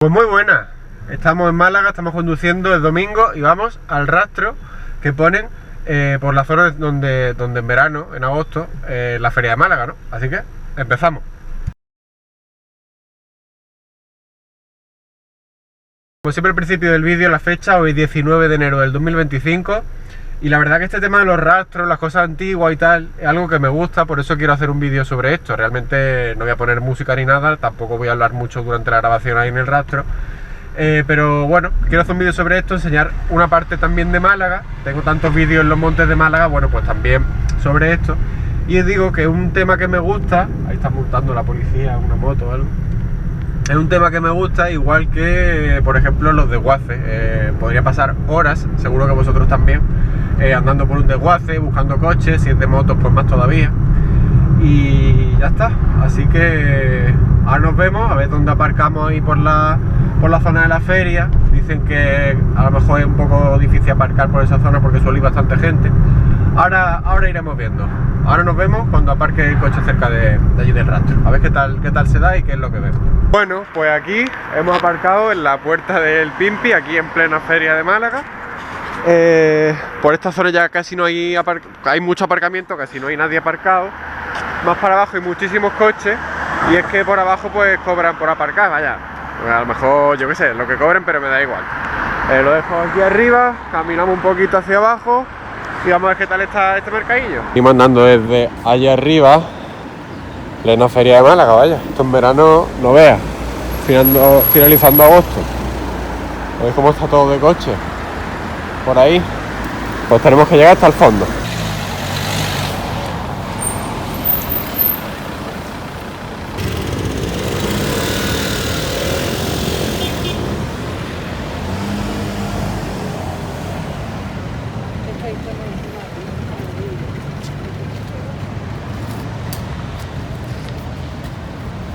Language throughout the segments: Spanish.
Pues muy buena, estamos en Málaga, estamos conduciendo el domingo y vamos al rastro que ponen por la zona donde en verano, en agosto, la feria de Málaga, ¿no? Así que empezamos. Como siempre al principio del vídeo, la fecha, hoy 19 de enero del 2025. Y la verdad que este tema de los rastros, las cosas antiguas y tal, es algo que me gusta, por eso quiero hacer un vídeo sobre esto. Realmente no voy a poner música ni nada, tampoco voy a hablar mucho durante la grabación ahí en el rastro. Pero bueno, quiero hacer un vídeo sobre esto, enseñar una parte también de Málaga. Tengo tantos vídeos en los montes de Málaga, bueno, pues también sobre esto. Y os digo que es un tema que me gusta, ahí está montando la policía, una moto o algo. Es un tema que me gusta, igual que, por ejemplo, los desguaces. Podría pasar horas, seguro que vosotros también, andando por un desguace, buscando coches, si es de motos, pues más todavía. Y ya está. Así que ahora nos vemos, a ver dónde aparcamos ahí por la zona de la feria. Dicen que a lo mejor es un poco difícil aparcar por esa zona porque suele ir bastante gente. Ahora iremos viendo. Ahora nos vemos cuando aparque el coche cerca de allí del rastro. A ver qué tal se da y qué es lo que vemos. Bueno, pues aquí hemos aparcado en la puerta del Pimpi, aquí en plena feria de Málaga. Por esta zona ya casi no hay mucho aparcamiento, casi no hay nadie aparcado. Más para abajo hay muchísimos coches y es que por abajo pues cobran por aparcar, vaya. Pues a lo mejor, yo qué sé, lo que cobren, pero me da igual. Lo dejo aquí arriba, caminamos un poquito hacia abajo y vamos a ver qué tal está este mercadillo. Y mandando desde allá arriba, plena feria de Málaga, vaya. Esto en verano no veas, finalizando agosto. ¿Veis cómo está todo de coche? Por ahí, pues tenemos que llegar hasta el fondo.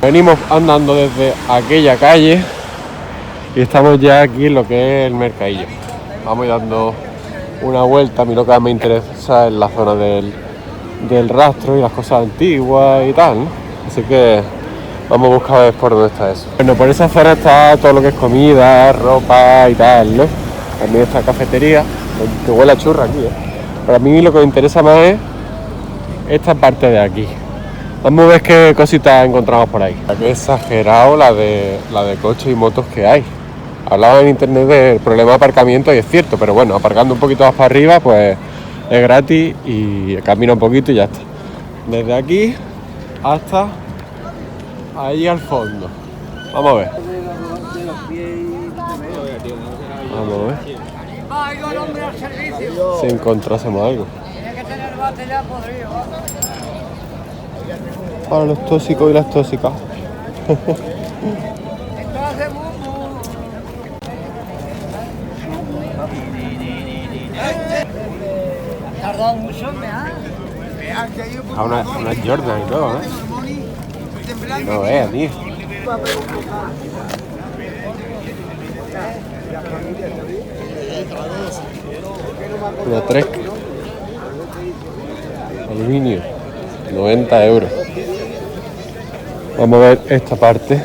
Venimos andando desde aquella calle y estamos ya aquí en lo que es el mercadillo. Vamos a ir dando una vuelta. A mí lo que más me interesa es la zona del rastro y las cosas antiguas y tal, ¿no? Así que vamos a buscar a ver por dónde está eso. Bueno, por esa zona está todo lo que es comida, ropa y tal, ¿no? También está cafetería, que huele a churra aquí, ¿eh? Pero a mí lo que me interesa más es esta parte de aquí. Vamos a ver qué cositas encontramos por ahí. Qué exagerado la de coches y motos que hay. Hablaba en internet del problema de aparcamiento y es cierto, pero bueno, aparcando un poquito más para arriba pues es gratis y camina un poquito y ya está. Desde aquí hasta ahí al fondo. Vamos a ver. Vamos a ver si encontrásemos algo. Para los tóxicos y las tóxicas. Tardado mucho, Una Jordan y todo, ¿eh? No veas, tío. Una Trek. Aluminio. 90 euros. Vamos a ver esta parte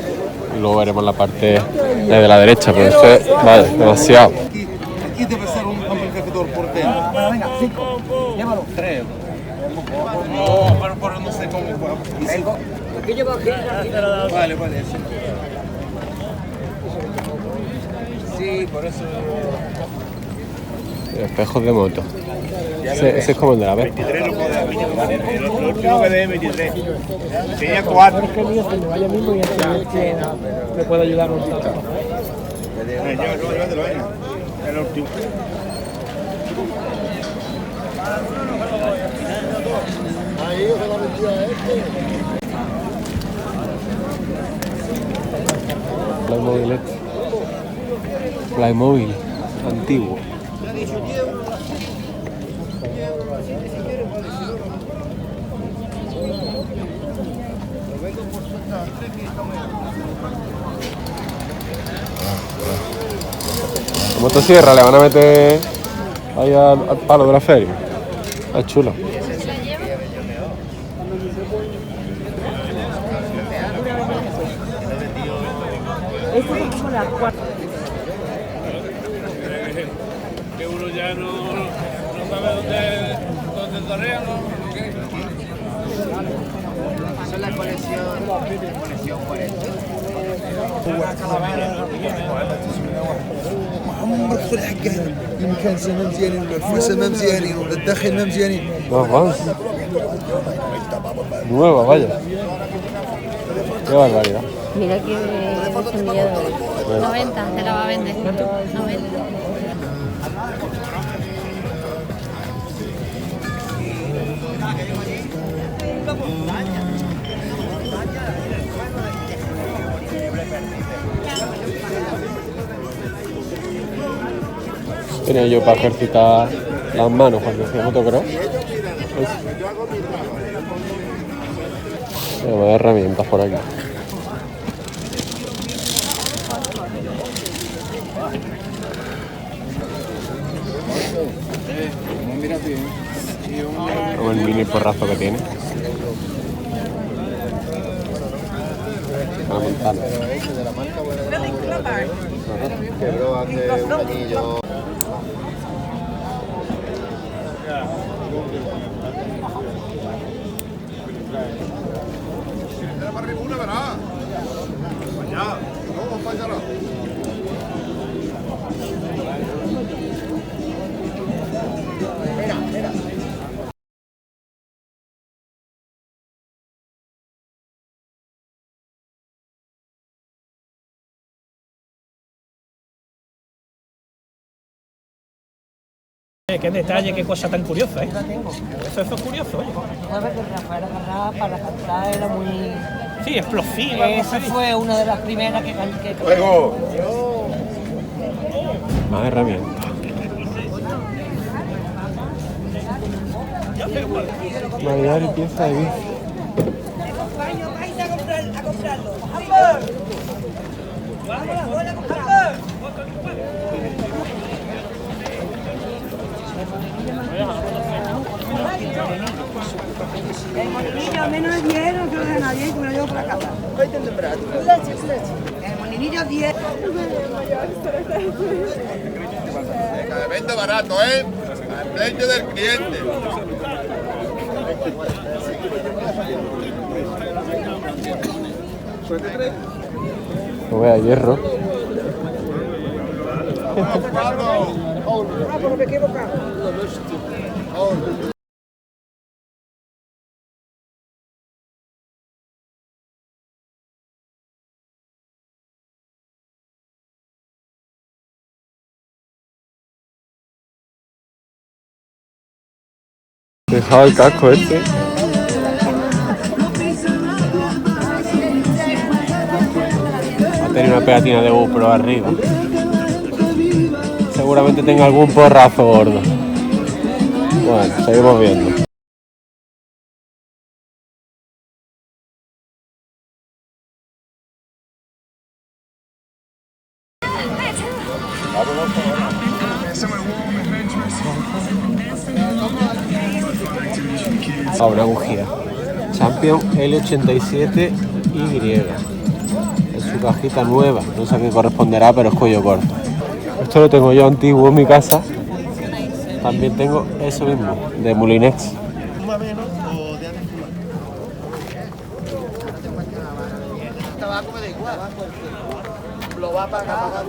y luego veremos la parte de la derecha, pero esto es, vale, demasiado. Aquí debe ser un amplificador por dentro. Venga, 5. Llévalo. 3. No, pero no sé cómo. Aquí llevo aquí. Vale. Sí, por eso. Espejos de moto. Ese es como el de la vez. 23 no puede haber. El último que de 23. Tenía 4. Es que el mío se me vaya mismo y que me puede ayudar un poco. Llévatelo, venga. El último. Ahí se la metió a este. Playmobil antiguo. La motosierra le van a meter ahí al palo de la feria. Es chulo. Esta es como la Que uno ya no sabe dónde torrea, ¿no? Esa es la colección 40. عمر كل حقه هنا المكانسه ما مزيانين ولا الفلوس ما مزيانين ولا الداخل ما مزيانين. Nueva, vaya. Qué barbaridad. Mira que miedo. 90, te la va a vender. 90. Tenía yo para ejercitar las manos cuando hacía motocross. Voy a dar herramientas por aquí. Como el mini porrazo que tiene. A la montana. Quebró hace un anillo. Qué detalle, qué cosa tan curiosa, ¿eh? Eso es curioso, oye. Sabes que Rafael Agarrá para cantar era muy... Sí, explosiva. Esa fue una de las primeras que... Luego. Más herramientas. Maridar y pieza de bici. El molinillo menos de 10 no quiero de nadie y me lo llevo para casa. El molinillo 10. Cada venta barato, ¿eh? Al pleito del cliente. No vea hierro. Pero me he equivocado. Dejaba el casco este. Va a tener una pegatina de GoPro arriba. Seguramente tenga algún porrazo gordo. Bueno, seguimos viendo. Ah, una bujía. Champion L87Y. Es su cajita nueva. No sé a qué corresponderá, pero es cuello corto. Esto lo tengo yo antiguo en mi casa. También tengo eso mismo, de Moulinex. Tabaco me da igual. Lo va a pagar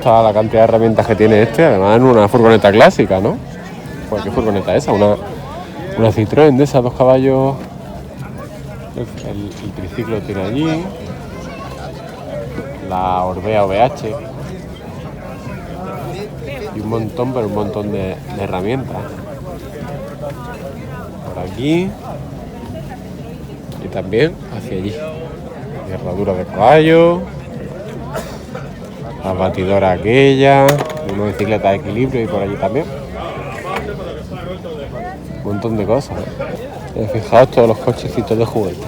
Toda la cantidad de herramientas que tiene este, además en una furgoneta clásica, ¿no? Pues, ¿qué furgoneta es esa? Una Citroën de esas, 2 caballos. El triciclo tiene allí. La Orbea OVH. Y un montón, pero un montón de herramientas. Por aquí. Y también hacia allí. cerradura de caballo, la batidora aquella, una bicicleta de equilibrio y por allí también. Un montón de cosas. Fijaos todos los cochecitos de juguete.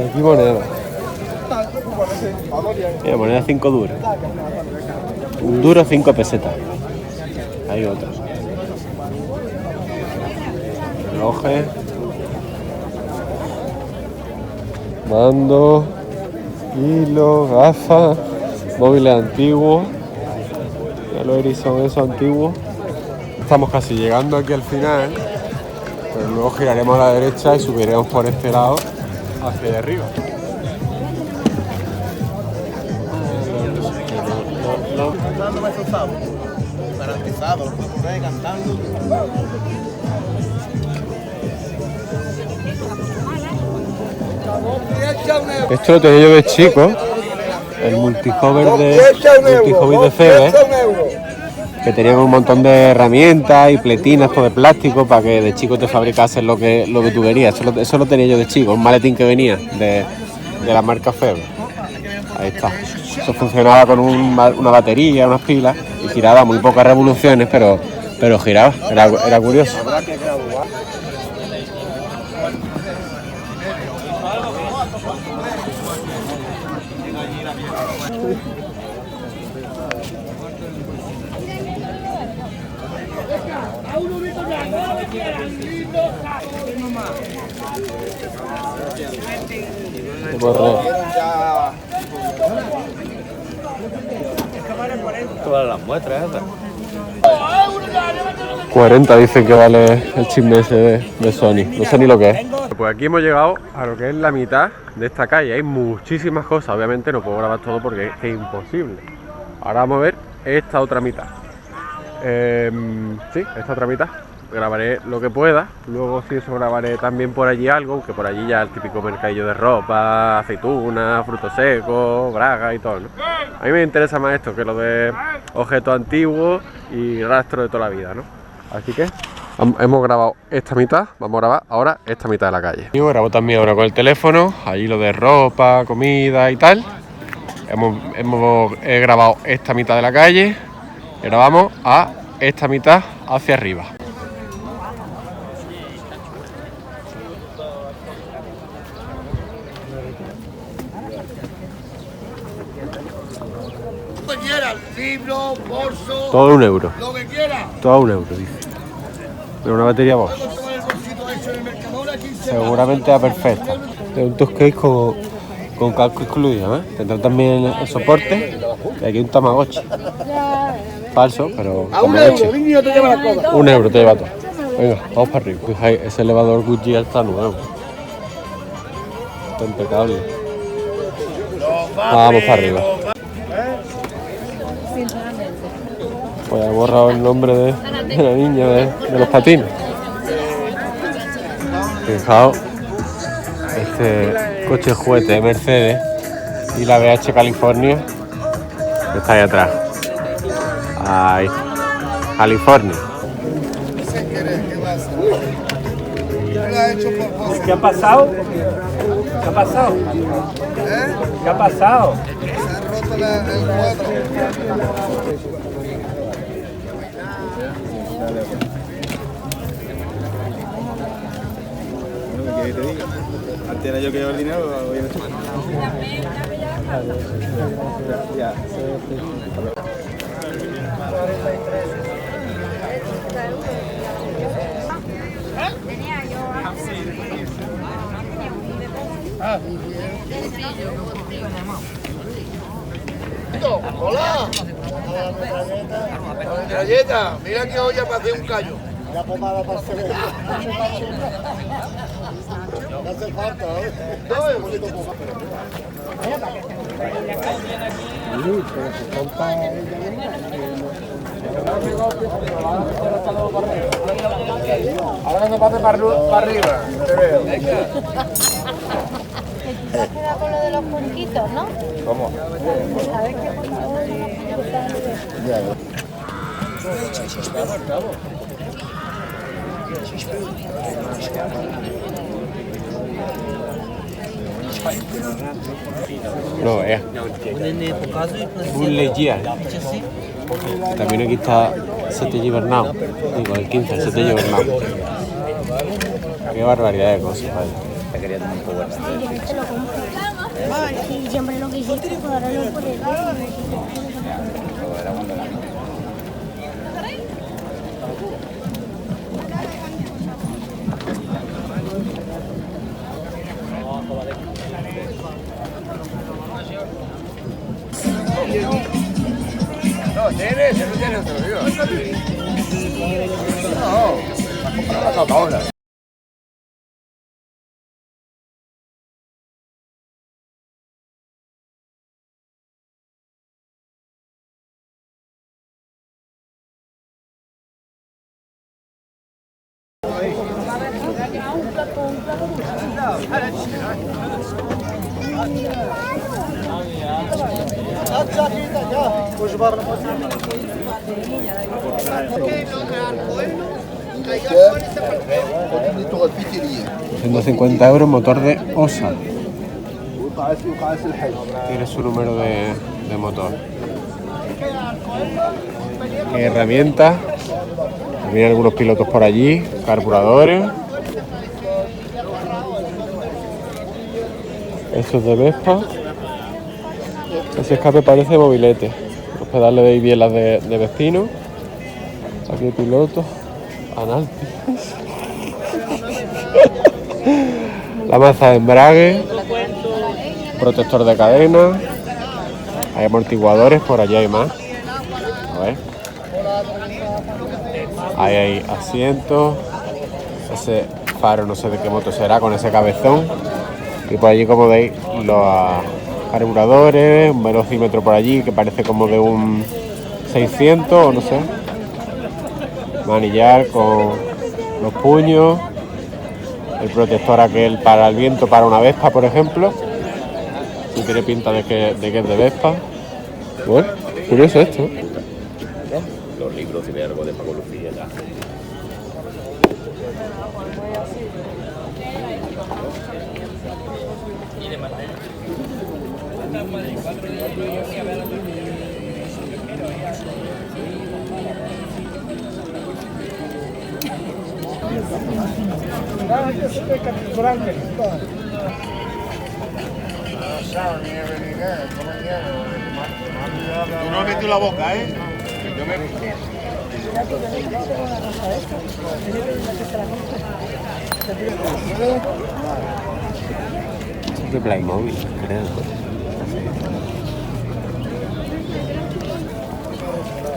Aquí moneda. Mira, moneda 5 duros. Un duro 5 pesetas. Hay otros. Relojes. Mando. Hilo, gafas. Móviles antiguos. Ya los Ericsson esos antiguos. Estamos casi llegando aquí al final. Pero luego giraremos a la derecha y subiremos por este lado hacia allá arriba. Garantizado, cantando. Esto lo tenía yo de chico, el multihover de CB, que tenía un montón de herramientas y pletinas, todo de plástico, para que de chico te fabricases lo que tú querías. Eso lo tenía yo de chico, un maletín que venía de la marca Febre. Ahí está. Eso funcionaba con una batería, unas pilas, y giraba muy pocas revoluciones, pero giraba, era curioso. Todas las muestras esas. 40 dicen que vale el chisme ese de Sony, no sé ni lo que es. Pues aquí hemos llegado a lo que es la mitad de esta calle, hay muchísimas cosas, obviamente no puedo grabar todo porque es imposible. Ahora vamos a ver esta otra mitad. Sí, esta otra mitad. Grabaré lo que pueda, luego si eso grabaré también por allí algo, que por allí ya el típico mercadillo de ropa, aceitunas, frutos secos, bragas y todo, ¿no? A mí me interesa más esto que lo de objetos antiguos y rastro de toda la vida, ¿no? Así que hemos grabado esta mitad, vamos a grabar ahora esta mitad de la calle. Yo grabo también ahora con el teléfono, allí lo de ropa, comida y tal. He grabado esta mitad de la calle y ahora vamos a esta mitad hacia arriba. Libro, bolso, Todo €1. lo que quiera. Todo €1, dice. Pero una batería Bosch. Seguramente va perfecta. Es un touchcase con casco incluido, ¿eh? Tendrá también el soporte. Y aquí un Tamagotchi. Falso, pero Tamagotchi. €1 te lleva todo. Venga, vamos para arriba. Fijáis, ese elevador Gucci está nuevo. Está impecable. Vamos para arriba. Pues he borrado el nombre de la niña de los patines. Fijaos, este coche juguete de Mercedes y la BH California que está ahí atrás. Ahí, California. ¿Qué ha pasado? ¿Qué ha pasado? ¿Qué ha pasado? Se ha roto el cuadro. ¿Qué te digo? Antes era yo que llevaba el dinero, hoy eres tú. Ya. Hola. La metralleta. Mira que olla para hacer un callo. La pomada para hacer. No hace falta, ¿eh? No, es bonito pomada. Ahora no pase para arriba. Te veo. Era con lo de los punquitos, ¿no? ¿Cómo? A ver qué por favor. No, es. Bullegia. También aquí está Setelli Bernau. Digo, el 15, el Setelli Bernau. Qué barbaridad de cosas, vaya. Te quería tomar un poco Sí, siempre lo que hiciste, pero ahora no puedes ver. No, tienes, no tienes, te lo digo. No, vas a comprar la Coca-Cola. اللغة الفكرية 150 euros, motor de OSA. وقاس الحي. Tiene su número de motor. Herramientas. También algunos pilotos por allí. Carburadores. Estos de Vespa. Ese escape parece mobilete. Los pedales de bielas de Vespino. Aquí hay pilotos. Analti. La maza de embrague. Protector de cadena. Hay amortiguadores, por allá hay más. A ver. Ahí hay asientos. Ese faro no sé de qué moto será con ese cabezón. Y por allí, como veis, los carburadores, un velocímetro por allí que parece como de un 600 o no sé. Manillar con los puños. El protector aquel para el viento para una Vespa, por ejemplo. Si tiene pinta de que es de Vespa. Bueno, curioso esto. Los libros, si ve algo de Paco Lucía, ya. Tú no metes la boca, ¿eh? Yo me... Es de Playmobil, creo.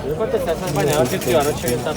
Yo contesté a esa mañana que estoy anoche que está.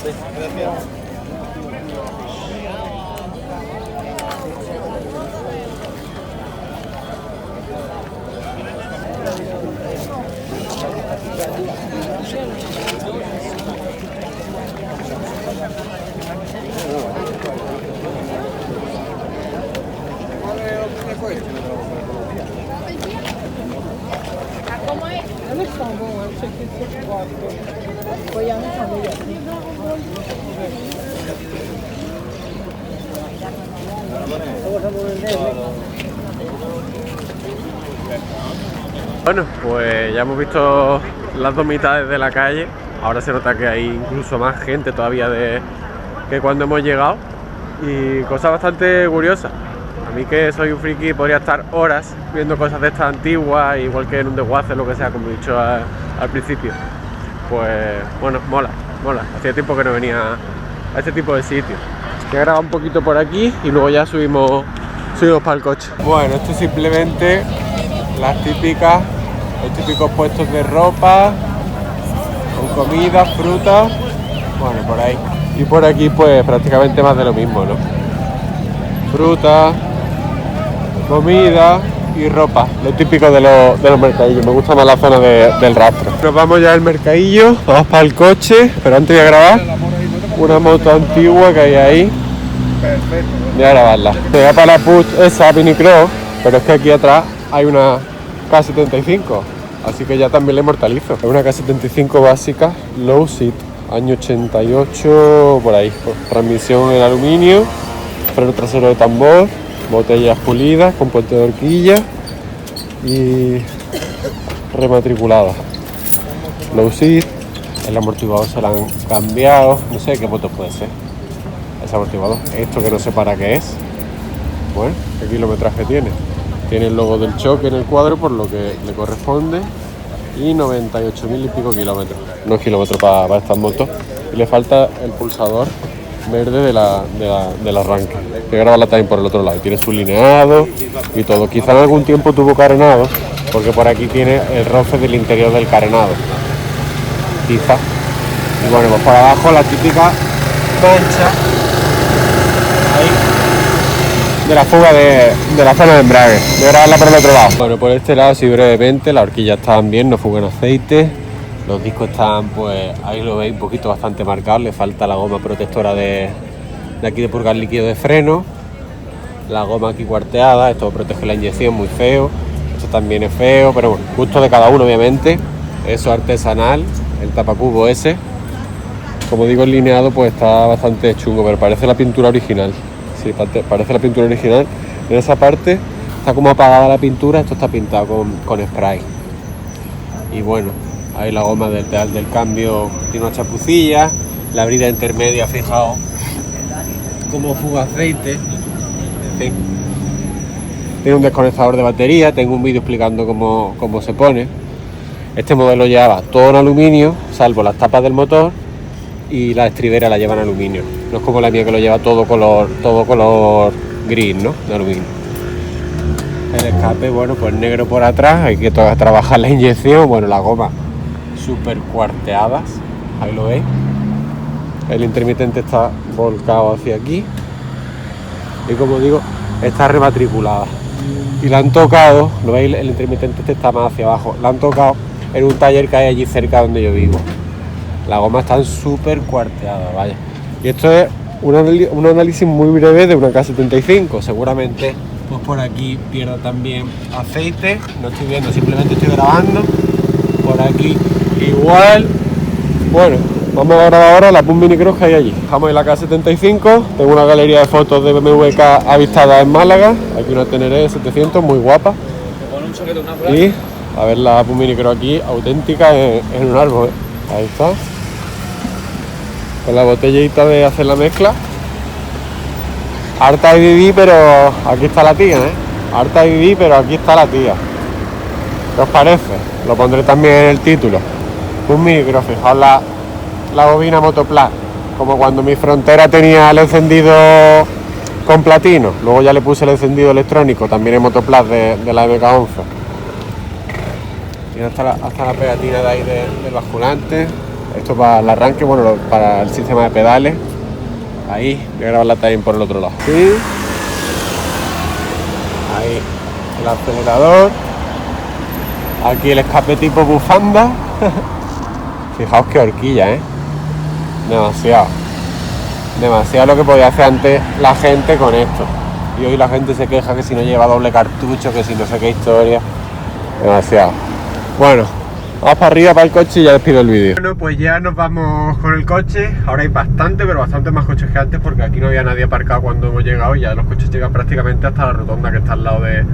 Bueno, pues ya hemos visto las dos mitades de la calle. Ahora se nota que hay incluso más gente todavía que cuando hemos llegado. Y cosas bastante curiosas. A mí, que soy un friki, podría estar horas viendo cosas de estas antiguas, igual que en un desguace, lo que sea, como he dicho al principio. Pues bueno, mola. Hacía tiempo que no venía a este tipo de sitios. Voy a grabar un poquito por aquí y luego ya subimos para el coche. Bueno, esto es simplemente los típicos puestos de ropa, con comida, fruta, bueno, por ahí. Y por aquí pues prácticamente más de lo mismo, ¿no? Fruta, comida y ropa, lo típico de los mercadillos. Me gusta más la zona del rastro. Nos vamos ya al mercadillo, vamos para el coche, pero antes voy a grabar una moto antigua que hay ahí. Voy a grabarla. Se va para la Puig esa Pinicross, pero es que aquí atrás hay una K75, así que ya también la inmortalizo. Es una K75 básica, low seat. año 88, por ahí. Transmisión en aluminio, freno trasero de tambor, botellas pulidas con puente de horquilla y rematriculada. Low seat, el amortiguador se lo han cambiado, no sé qué moto puede ser ese amortiguador. Esto que no sé para qué es. Bueno, ¿qué kilometraje tiene? Tiene el logo del choque en el cuadro, por lo que le corresponde, y 98.000 y pico kilómetros. No es kilómetros para estas motos. Y le falta el pulsador verde del arranque, que grabarla también por el otro lado. Tiene su lineado y todo. Quizá en algún tiempo tuvo carenado, porque por aquí tiene el roce del interior del carenado. Quizá. Y bueno, pues por abajo la típica mancha ahí de la fuga de la zona de embrague. Voy a grabarla por el otro lado. Bueno, por este lado, sí, brevemente, las horquillas están bien, no fugan aceite. Los discos están, pues, ahí lo veis, un poquito bastante marcados. Le falta la goma protectora de aquí de purgar líquido de freno. La goma aquí cuarteada, esto protege la inyección, muy feo. Esto también es feo, pero bueno, gusto de cada uno, obviamente. Eso artesanal, el tapacubo ese. Como digo, el lineado pues está bastante chungo, pero parece la pintura original. Sí, parece la pintura original. En esa parte está como apagada la pintura, esto está pintado con spray. Y bueno, ahí la goma del pedal del cambio tiene una chapucilla. La brida intermedia, fijaos, como fuga aceite. En fin. Tiene un desconectador de batería, tengo un vídeo explicando cómo se pone. Este modelo llevaba todo en aluminio, salvo las tapas del motor, y la estribera la lleva en aluminio. No es como la mía, que lo lleva todo color gris, ¿no? De aluminio. El escape, bueno, pues negro por atrás, hay que trabajar la inyección. Bueno, la goma súper cuarteadas, ahí lo veis. El intermitente está volcado hacia aquí y, como digo, está rematriculada. Y la han tocado, lo veis, el intermitente este está más hacia abajo. La han tocado en un taller que hay allí cerca donde yo vivo. La goma está súper cuarteada, vaya. Y esto es un análisis muy breve de una K75. Seguramente pues por aquí pierda también aceite. No estoy viendo, simplemente estoy grabando. Por aquí igual. Bueno, vamos a grabar ahora la Pum Mini Cross que hay allí. Estamos en la K75. Tengo una galería de fotos de BMW K avistada en Málaga. Aquí una Teneré 700 muy guapa. Y a ver la Pum Mini Cross aquí, auténtica en un árbol. Ahí está. Con la botellita de hacer la mezcla. Harta de vivir, pero aquí está la tía, ¿eh? Harta de vivir, pero aquí está la tía. ¿Qué os parece? Lo pondré también en el título. Un micro, fijaos la bobina Motoplas. Como cuando mi Frontera tenía el encendido con platino. Luego ya le puse el encendido electrónico, también en Motoplas de la MK11. Y hasta la pegatina de ahí del basculante. Esto para el arranque, bueno, para el sistema de pedales. Ahí, voy a grabarla también por el otro lado. Sí. Ahí, el acelerador. Aquí el escape tipo bufanda. Fijaos qué horquilla, ¿eh? Demasiado lo que podía hacer antes la gente con esto. Y hoy la gente se queja que si no lleva doble cartucho, que si no sé qué historia. Demasiado. Bueno, vamos para arriba, para el coche, y ya despido el vídeo. Bueno, pues ya nos vamos con el coche. Ahora hay bastante más coches que antes, porque aquí no había nadie aparcado cuando hemos llegado. Y ya los coches llegan prácticamente hasta la rotonda que está al lado de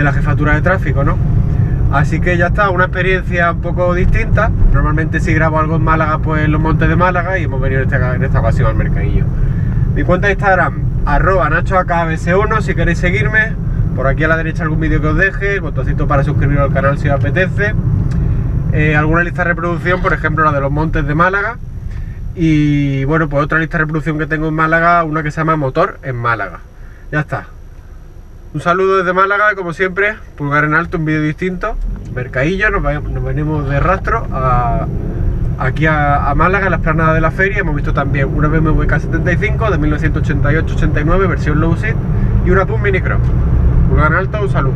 la jefatura de tráfico, ¿no? Así que ya está, una experiencia un poco distinta. Normalmente si grabo algo en Málaga, pues en los montes de Málaga, y hemos venido en esta ocasión al mercadillo. Mi cuenta de Instagram, @NachoAKBS1, si queréis seguirme. Por aquí a la derecha algún vídeo que os deje, el botoncito para suscribiros al canal si os apetece. Alguna lista de reproducción, por ejemplo la de los montes de Málaga. Y bueno, pues otra lista de reproducción que tengo en Málaga, una que se llama Motor en Málaga. Ya está. Un saludo desde Málaga, como siempre, pulgar en alto, un vídeo distinto. Mercadillo, nos venimos de rastro aquí a Málaga, en la explanada de la feria. Hemos visto también una BMW K75 de 1988-89, versión low seat, y una Pum Mini Cross. Pulgar en alto, un saludo.